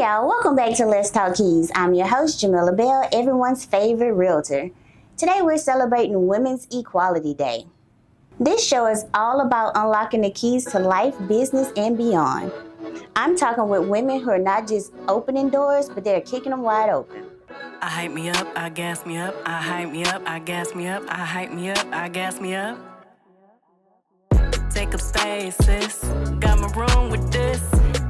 y'all, welcome back to Let's Talk Keys. I'm your host, Jamila Bell, everyone's favorite realtor. Today we're celebrating Women's Equality Day. This show is all about unlocking the keys to life, business, and beyond. I'm talking with women who are not just opening doors, but they're kicking them wide open. I hype me up, I gas me up, I hype me up, I gas me up, I hype me up, I gas me up. Take up space, sis. Got my room with this.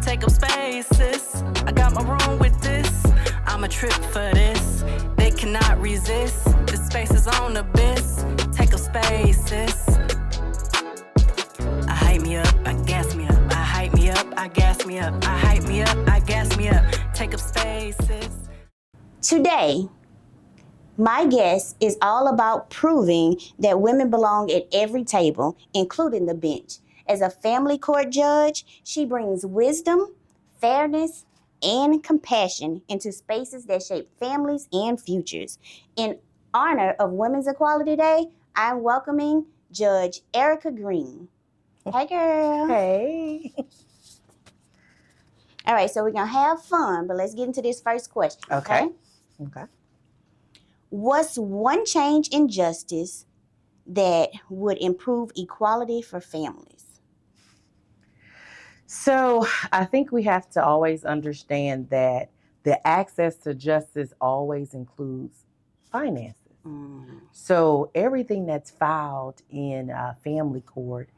Take up space, sis. I got my room with this. I'm a trip for this. They cannot resist. The space is on the abyss. Take up space, sis. I hype me up, I gas me up. I hype me up, I gas me up. I hype me up, I gas me up. Take up space, sis. Today, my guest is all about proving that women belong at every table, including the bench. As a family court judge, she brings wisdom, fairness, and compassion into spaces that shape families and futures. In honor of Women's Equality Day, I'm welcoming Judge Erika Green. Hey, girl. Hey. All right, so we're going to have fun, but let's get into this first question. Okay. What's one change in justice that would improve equality for families? So I think we have to always understand that the access to justice always includes finances. So everything that's filed in family court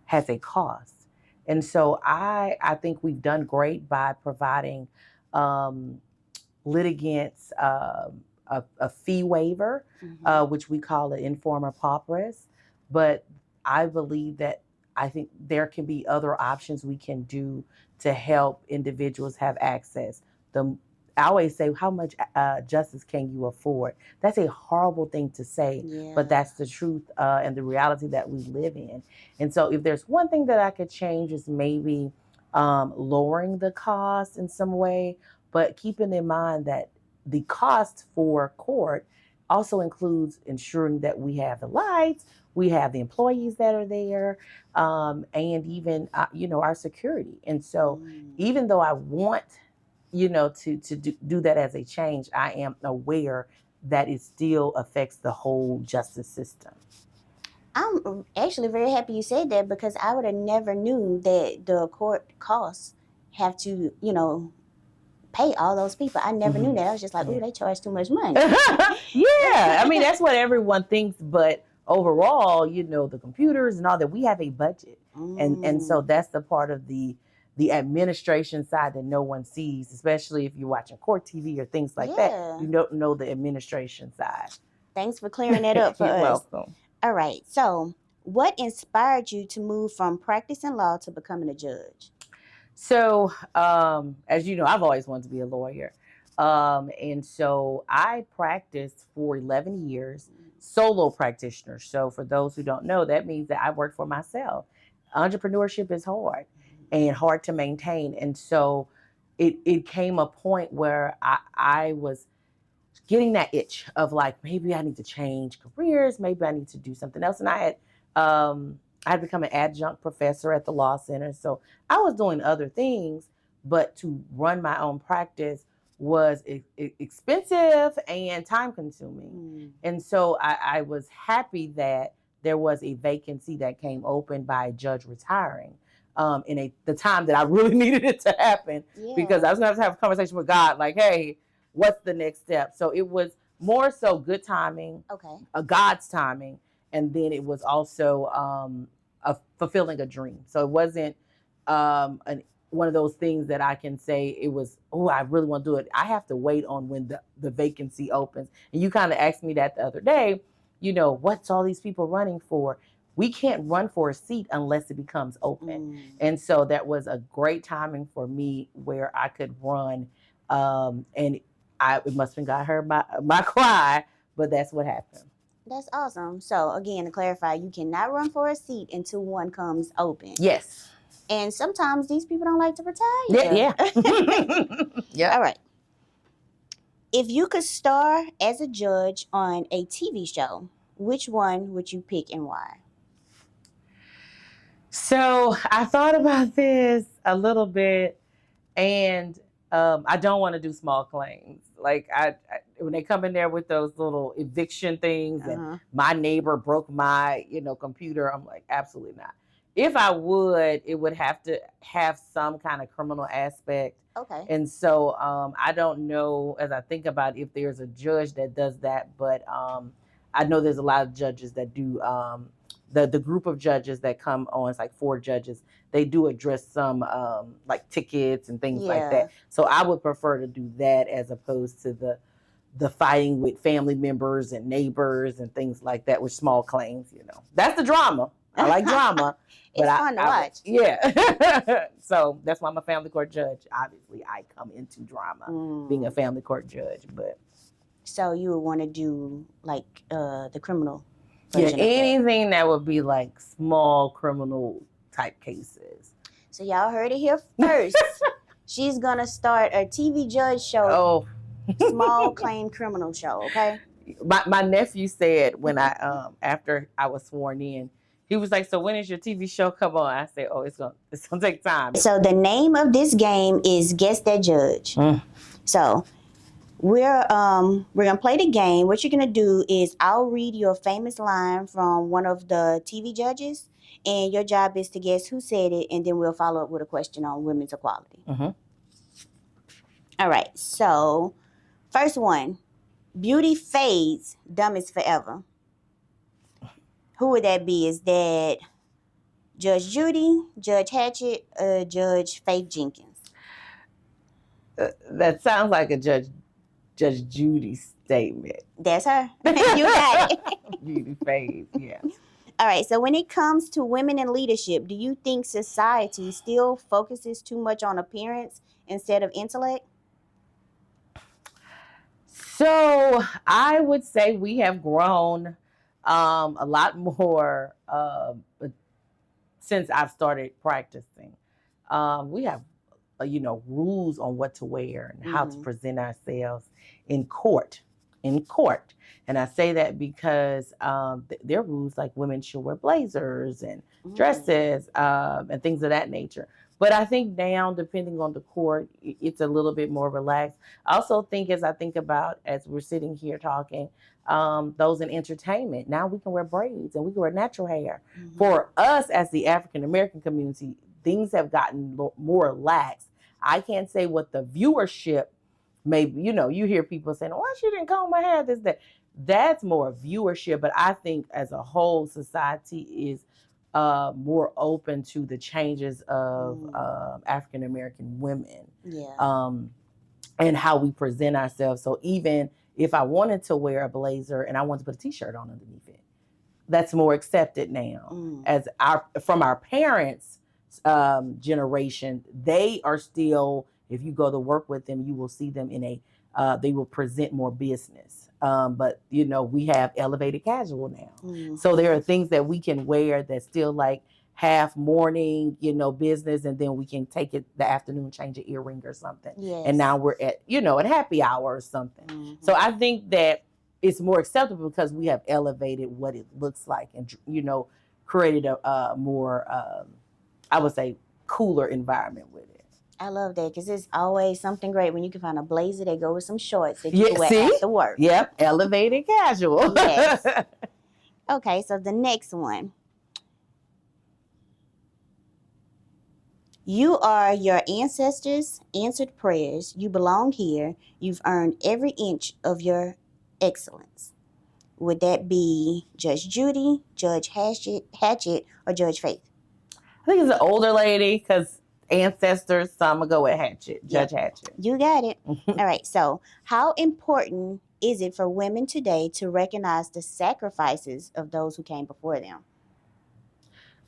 has a cost. And so I think we've done great by providing litigants a fee waiver, which we call an informa pauperis. But I believe that I think there can be other options we can do to help individuals have access. I always say, how much justice can you afford? That's a horrible thing to say, but that's the truth and the reality that we live in. And so if there's one thing that I could change is maybe lowering the cost in some way, but keeping in mind that the cost for court also includes ensuring that we have the lights, we have the employees that are there, and even our security. And so even though I want to do that as a change, I am aware that it still affects the whole justice system. I'm actually very happy you said that, because I would have never knew that the court costs have to, pay all those people. I never knew that. I was just like, ooh, they charge too much money. Yeah, I mean, that's what everyone thinks, but overall, the computers and all that, we have a budget. And so that's the part of the administration side that no one sees, especially if you're watching court TV or things like that. You don't know the administration side. Thanks for clearing that up for You're us. welcome. All right. So what inspired you to move from practicing law to becoming a judge? So, as you know, I've always wanted to be a lawyer. And so I practiced for 11 years, solo practitioner. So for those who don't know, that means that I work for myself. Entrepreneurship is hard and hard to maintain. And so it came a point where I was getting that itch of like, maybe I need to change careers. Maybe I need to do something else. And I had become an adjunct professor at the law center. So I was doing other things, but to run my own practice was expensive and time consuming. And so I was happy that there was a vacancy that came open by a judge retiring in the time that I really needed it to happen, because I was going to have a conversation with God, like, hey, what's the next step? So it was more so good timing, God's timing. And then it was also fulfilling a dream. So it wasn't one of those things that I can say it was, oh, I really want to do it. I have to wait on when the vacancy opens. And you kind of asked me that the other day, what's all these people running for? We can't run for a seat unless it becomes open. And so that was a great timing for me where I could run. And it must have been God heard my cry, but that's what happened. That's awesome. So again, to clarify, you cannot run for a seat until one comes open. Yes. And sometimes these people don't like to retire. Yeah. All right. If you could star as a judge on a TV show, which one would you pick and why? So I thought about this a little bit, and I don't want to do small claims. Like I when they come in there with those little eviction things and my neighbor broke my, computer, I'm like, absolutely not. If I would, it would have to have some kind of criminal aspect. Okay. And so I don't know, as I think about if there's a judge that does that, but I know there's a lot of judges that do. The group of judges that come on, it's like 4 judges. They do address some like tickets and things like that. So I would prefer to do that as opposed to the fighting with family members and neighbors and things like that with small claims. That's the drama. I like drama. It's fun to watch. Yeah. So that's why I'm a family court judge. Obviously, I come into drama being a family court judge. But so you would want to do like the criminal. Yeah, anything that would be like small criminal type cases. So y'all heard it here first. She's gonna start a TV judge show. Small claim criminal show. Okay. My nephew said when I after I was sworn in, he was like, "So when is your TV show come on?" I said, "Oh, it's gonna take time." So the name of this game is Guess That Judge. So we're gonna play the game. What you're gonna do is I'll read you a famous line from one of the TV judges, and your job is to guess who said it, and then we'll follow up with a question on women's equality. All right. So first one, beauty fades, dumb is forever. Who would that be? Is that Judge Judy, Judge Hatchett, or Judge Faith Jenkins? That sounds like a Judge Judy statement. That's her. You got it. Judy Faith, yeah. All right. So when it comes to women in leadership, do you think society still focuses too much on appearance instead of intellect? So I would say we have grown a lot more since I've started practicing. We have, rules on what to wear and how to present ourselves in court. And I say that because there are rules like women should wear blazers and dresses and things of that nature. But I think now, depending on the court, it's a little bit more relaxed. I also think, as we're sitting here talking, those in entertainment, now we can wear braids and we can wear natural hair. For us as the African American community, things have gotten more lax. I can't say what the viewership may be. You hear people saying, "Why she didn't comb my hair?" This, that. That's more viewership. But I think as a whole, society is more open to the changes of African American women, and how we present ourselves. So even if I wanted to wear a blazer and I wanted to put a T-shirt on underneath it, that's more accepted now. From our parents' generation, they are still. If you go to work with them, you will see them in they will present more business. But we have elevated casual now. So there are things that we can wear that's still like half morning, business, and then we can take it the afternoon, change an earring or something. And now we're at, at happy hour or something. So I think that it's more acceptable because we have elevated what it looks like and, created a more, I would say, cooler environment with it. I love that because it's always something great when you can find a blazer that go with some shorts that you can wear after work. Yep, elevated casual. Yes. Okay, so the next one. You are your ancestors' answered prayers. You belong here. You've earned every inch of your excellence. Would that be Judge Judy, Judge Hatchett, or Judge Faith? I think it's an older lady because ancestors, so I'm going to go with Hatchett, Judge Hatchett. You got it. All right, so how important is it for women today to recognize the sacrifices of those who came before them?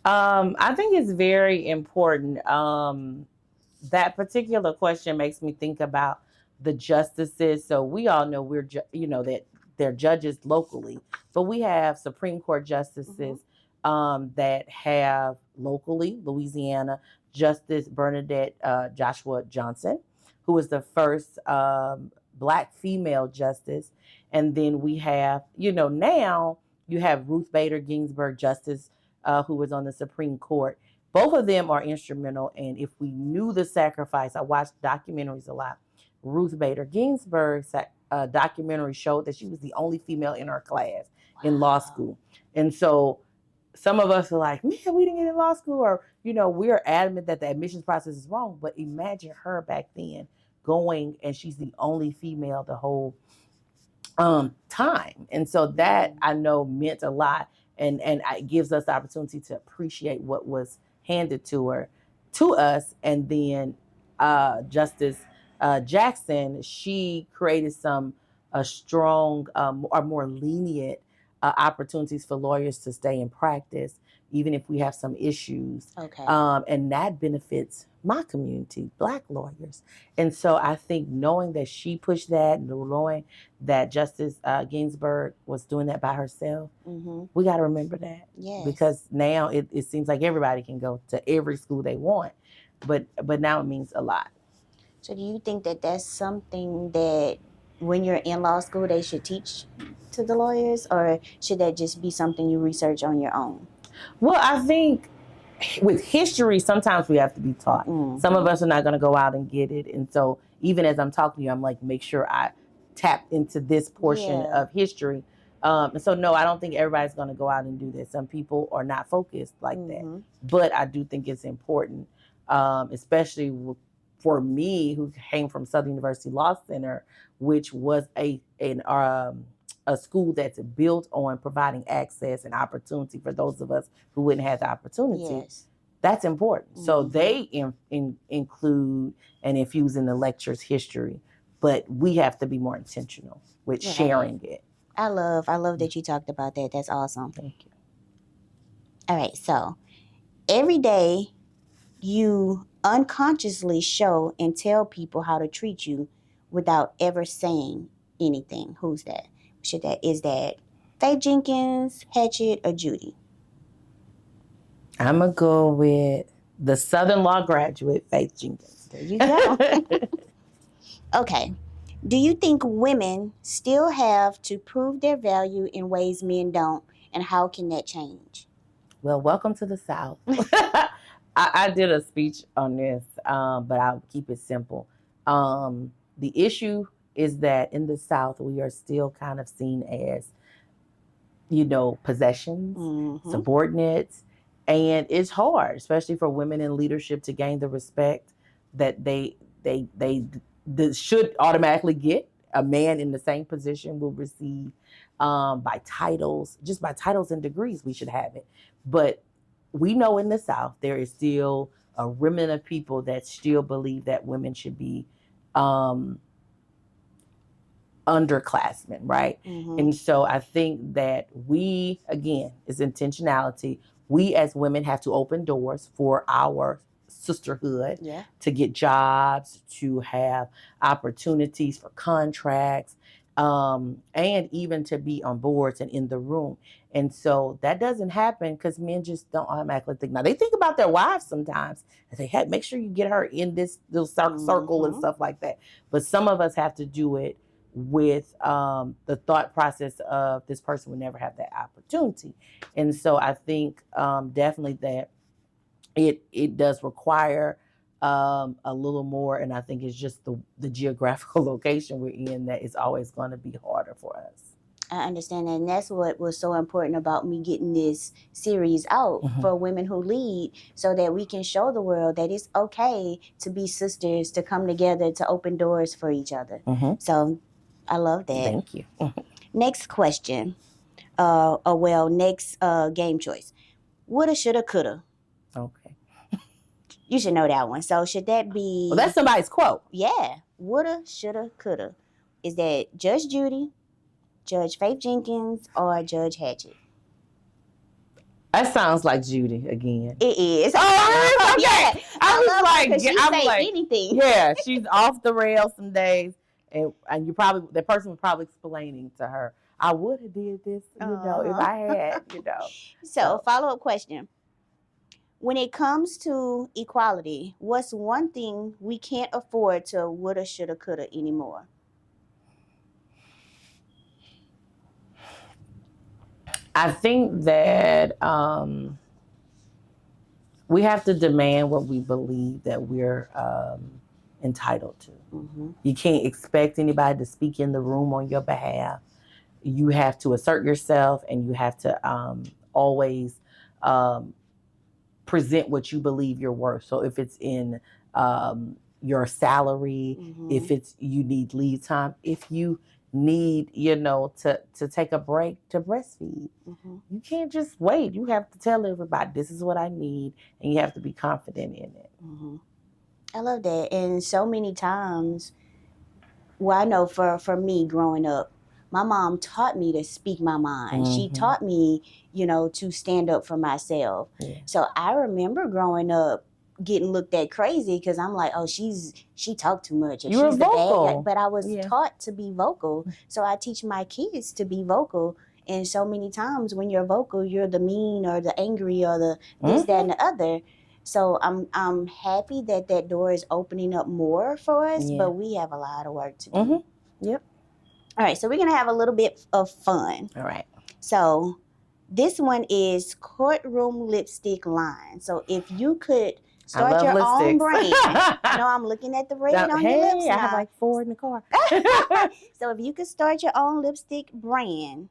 I think it's very important. That particular question makes me think about the justices. So we all know that they're judges locally, but we have Supreme Court justices that have locally, Louisiana, Justice Bernadette Joshua Johnson, who was the first Black female justice. And then we have, now you have Ruth Bader Ginsburg, justice, who was on the Supreme Court. both of them are instrumental. And if we knew the sacrifice, I watched documentaries a lot. Ruth Bader Ginsburg's documentary showed that she was the only female in her class in law school. And so some of us are like, man, we didn't get in law school, or, we're adamant that the admissions process is wrong. But imagine her back then going, and she's the only female the whole time. And so that I know meant a lot, and it gives us the opportunity to appreciate what was handed to us. And then Justice Jackson, she created some strong or more lenient opportunities for lawyers to stay in practice, even if we have some issues. Okay. And that benefits my community, Black lawyers. And so I think knowing that she pushed that, and knowing that Justice Ginsburg was doing that by herself, we got to remember that. Yes. Because now it seems like everybody can go to every school they want, but now it means a lot. So do you think that that's something that when you're in law school they should teach to the lawyers, or should that just be something you research on your own? Well, I think with history, sometimes we have to be taught. Some of us are not going to go out and get it. And so even as I'm talking to you, I'm like, make sure I tap into this portion of history. And so, no, I don't think everybody's going to go out and do this. Some people are not focused like that. But I do think it's important, especially for me, who came from Southern University Law Center, which was a school that's built on providing access and opportunity for those of us who wouldn't have the opportunity. Yes. That's important. So they include and infuse in the lectures history, but we have to be more intentional with sharing it. I love that you talked about that. That's awesome. Thank you. All right, so every day you unconsciously show and tell people how to treat you without ever saying anything. Who's that? Is that Faye Jenkins, Hatchet, or Judy? I'm going to go with the Southern Law graduate, Faye Jenkins. There you go. Okay. Do you think women still have to prove their value in ways men don't, and how can that change? Well, welcome to the South. I did a speech on this, but I'll keep it simple. The issue is that in the South, we are still kind of seen as, possessions, subordinates. And it's hard, especially for women in leadership, to gain the respect that they should automatically get. A man in the same position will receive by titles and degrees. We should have it. But we know in the South, there is still a remnant of people that still believe that women should be underclassmen, right? And so I think that we, again, is intentionality. We as women have to open doors for our sisterhood to get jobs, to have opportunities for contracts, and even to be on boards and in the room. And so that doesn't happen because men just don't automatically think. Now, they think about their wives sometimes and say, hey, make sure you get her in this little circle and stuff like that. But some of us have to do it with the thought process of this person would never have that opportunity. And so I think definitely that it does require a little more, and I think it's just the geographical location we're in that is always going to be harder for us. I understand that, and that's what was so important about me getting this series out for women who lead, so that we can show the world that it's okay to be sisters, to come together, to open doors for each other. So I love that. Thank you. Next question. Next game choice. Woulda, shoulda, coulda. Okay. You should know that one. So should that be... Well, that's somebody's quote. Yeah. Woulda, shoulda, coulda. Is that Judge Judy, Judge Faith Jenkins, or Judge Hatchet? That sounds like Judy again. It is. Oh, okay. Yeah. I was say anything. Yeah, she's off the rails some days. And the person was probably explaining to her, I would have did this, if I had, So, follow-up question. When it comes to equality, what's one thing we can't afford to woulda, shoulda, coulda anymore? I think that We have to demand what we believe that we're entitled to. You can't expect anybody to speak in the room on your behalf. You have to assert yourself, and you have to always present what you believe you're worth. So if it's in your salary, if it's you need leave time, if you need, to take a break to breastfeed, you can't just wait. You have to tell everybody, this is what I need, and you have to be confident in it. I love that. And so many times, well, I know for me growing up, my mom taught me to speak my mind. She taught me, to stand up for myself. Yeah. So I remember growing up getting looked at crazy because I'm like, oh, she talked too much. You were she's the vocal. bad guy. But I was taught to be vocal. So I teach my kids to be vocal. And so many times when you're vocal, you're the mean or the angry or the this, that, and the other. So I'm happy that door is opening up more for us, but we have a lot of work to do. Yep. All right, so we're going to have a little bit of fun. All right. So this one is courtroom lipstick line. So if you could start your own brand. I know I'm looking at the red on your lips now. I have like 4 in the car. So if you could start your own lipstick brand,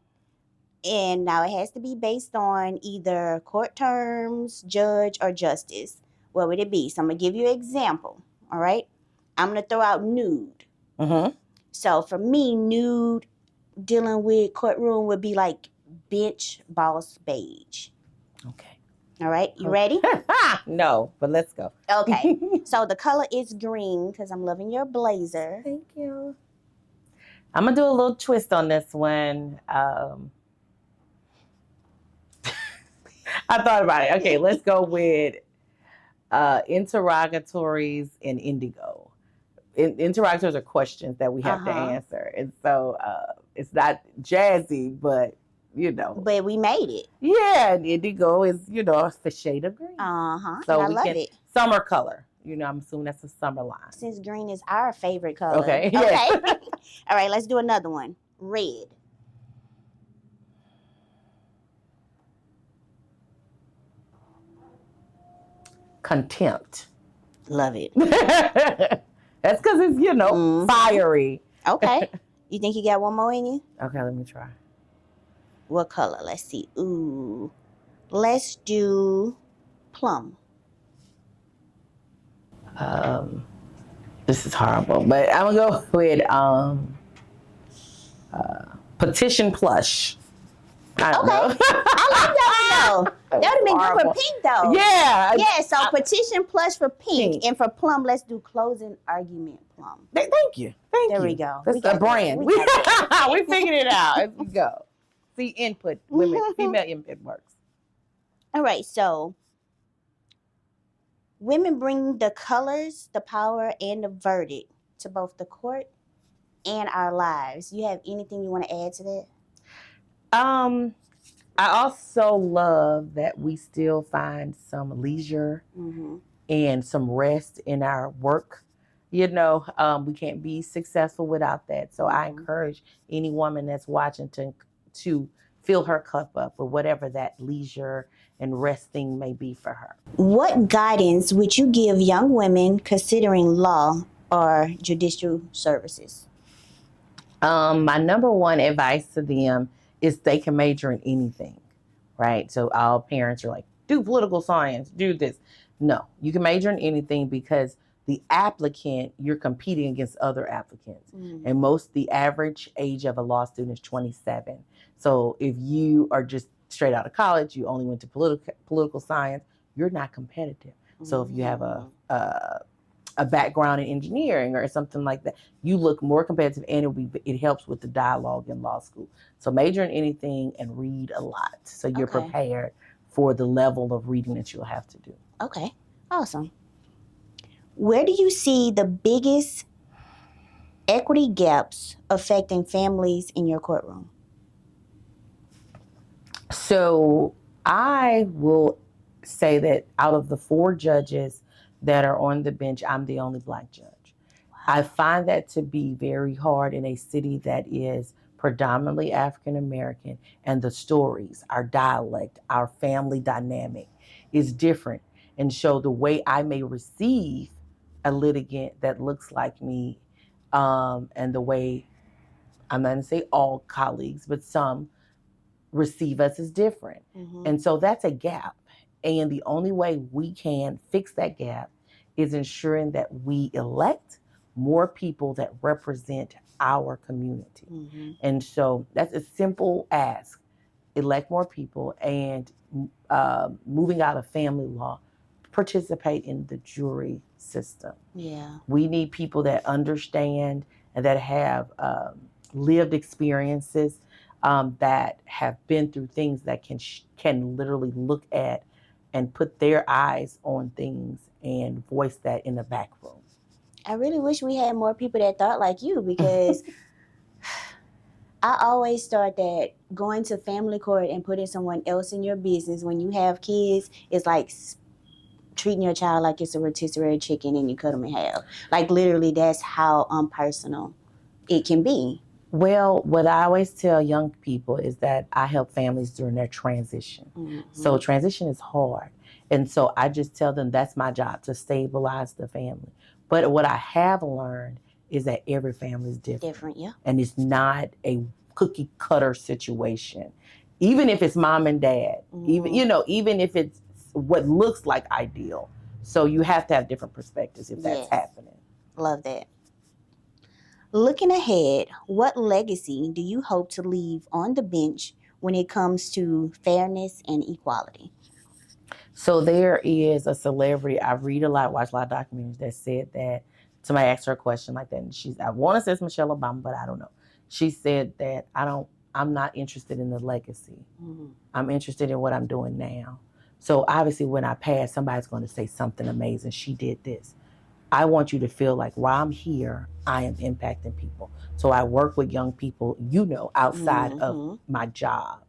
and now it has to be based on either court terms, judge, or justice. What would it be? So I'm going to give you an example, all right? I'm going to throw out nude. So for me, nude dealing with courtroom would be like bench boss beige. Okay. All right, you ready? No, but let's go. Okay. So the color is green because I'm loving your blazer. Thank you. I'm going to do a little twist on this one. I thought about it. Okay, let's go with interrogatories in indigo. Interrogatories are questions that we have to answer. And so it's not jazzy, but, But we made it. Yeah, and indigo is, a shade of green. So I love it. Summer color. I'm assuming that's a summer line. Since green is our favorite color. Okay. Yes. All right, let's do another one. Red. Contempt. Love it. That's because it's, fiery. Okay. You think you got one more in you? Okay, let me try. What color? Let's see. Ooh. Let's do plum. This is horrible, but I'm gonna go with petition plush. I don't know. I like that one though. That would have been good for pink though. Yeah. Yeah, so petition plush for pink. And for plum, let's do closing argument plum. Thank you. There we go. That's a brand. We figured it out as we go. See, input, women, female input works. All right, so women bring the colors, the power, and the verdict to both the court and our lives. You have anything you want to add to that? I also love that we still find some leisure and some rest in our work. We can't be successful without that. So I encourage any woman that's watching to fill her cup up with whatever that leisure and resting may be for her. What guidance would you give young women considering law or judicial services? My number one advice to them is they can major in anything, right? So all parents are like, do political science, do this. No, you can major in anything because the applicant, you're competing against other applicants. And the average age of a law student is 27. So if you are just straight out of college, you only went to political science, you're not competitive. So if you have a background in engineering or something like that, you look more competitive, and it helps with the dialogue in law school. So major in anything and read a lot so you're prepared for the level of reading that you'll have to do. Okay, awesome. Where do you see the biggest equity gaps affecting families in your courtroom? So I will say that out of the 4 judges that are on the bench, I'm the only Black judge. Wow. I find that to be very hard in a city that is predominantly African American, and the stories, our dialect, our family dynamic is different. And so the way I may receive a litigant that looks like me, and the way, I'm not going to say all colleagues, but some receive us is different. Mm-hmm. And so that's a gap. And the only way we can fix that gap is ensuring that we elect more people that represent our community. Mm-hmm. And so that's a simple ask. Elect more people, and moving out of family law, participate in the jury system. Yeah. We need people that understand and that have lived experiences, that have been through things, that can literally look at and put their eyes on things and voice that in the back room. I really wish we had more people that thought like you, because I always thought that going to family court and putting someone else in your business when you have kids is like treating your child like it's a rotisserie chicken and you cut them in half. Like, literally, that's how impersonal it can be. Well, what I always tell young people is that I help families during their transition. Mm-hmm. So transition is hard. And so I just tell them that's my job, to stabilize the family. But what I have learned is that every family is different. Yeah. And it's not a cookie cutter situation. Even if it's mom and dad, Mm-hmm. even if it's what looks like ideal. So you have to have different perspectives if that's happening. Love that. Looking ahead, what legacy do you hope to leave on the bench when it comes to fairness and equality? So there is a celebrity, I read a lot, watch a lot of documentaries, that said that somebody asked her a question like that, and I want to say it's Michelle Obama, but I don't know. She said that I'm not interested in the legacy. Mm-hmm. I'm interested in what I'm doing now. So obviously when I pass, somebody's going to say something amazing. She did this. I want you to feel like while I'm here, I am impacting people. So I work with young people, outside of my job.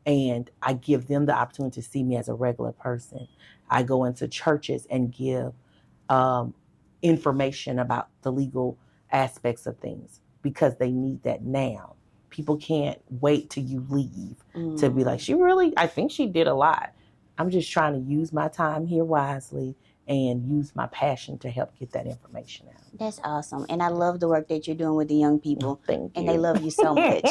And I give them the opportunity to see me as a regular person. I go into churches and give information about the legal aspects of things, because they need that now. People can't wait till you leave to be like, I think she did a lot. I'm just trying to use my time here wisely and use my passion to help get that information out. That's awesome. And I love the work that you're doing with the young people. Thank you. And they love you so much.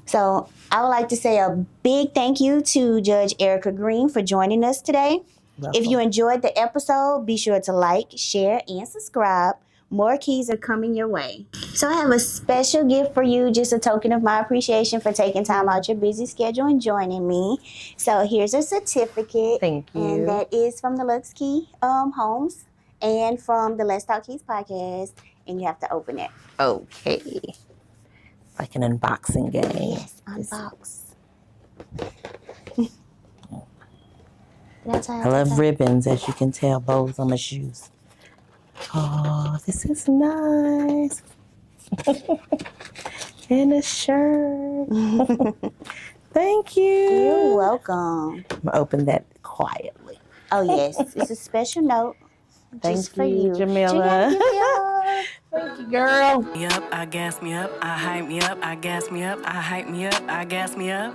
So I would like to say a big thank you to Judge Erika Green for joining us today. Welcome. If you enjoyed the episode, be sure to like, share, and subscribe. More keys are coming your way. So I have a special gift for you, just a token of my appreciation for taking time out your busy schedule and joining me. So here's a certificate. Thank you. And that is from the Lux Key Homes and from the Let's Talk Keys podcast. And you have to open it. Okay. Like an unboxing game. Yes, unbox. I love ribbons, as you can tell, bows on my shoes. Oh, this is nice. And a shirt. Thank you. You're welcome. I'm going to open that quietly. Oh, yes. It's a special note. Thank for you, Jamila. Thank you, girl. Me up, I gas me up, I hype me up, I gas me up, I hype me up, I gas me up.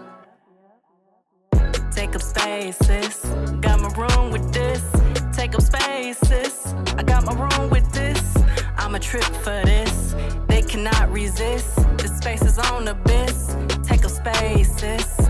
Take up spaces, got my room with this. Take up spaces, I got my room with this. I'm a trip for this, they cannot resist. The space is on abyss, take up spaces.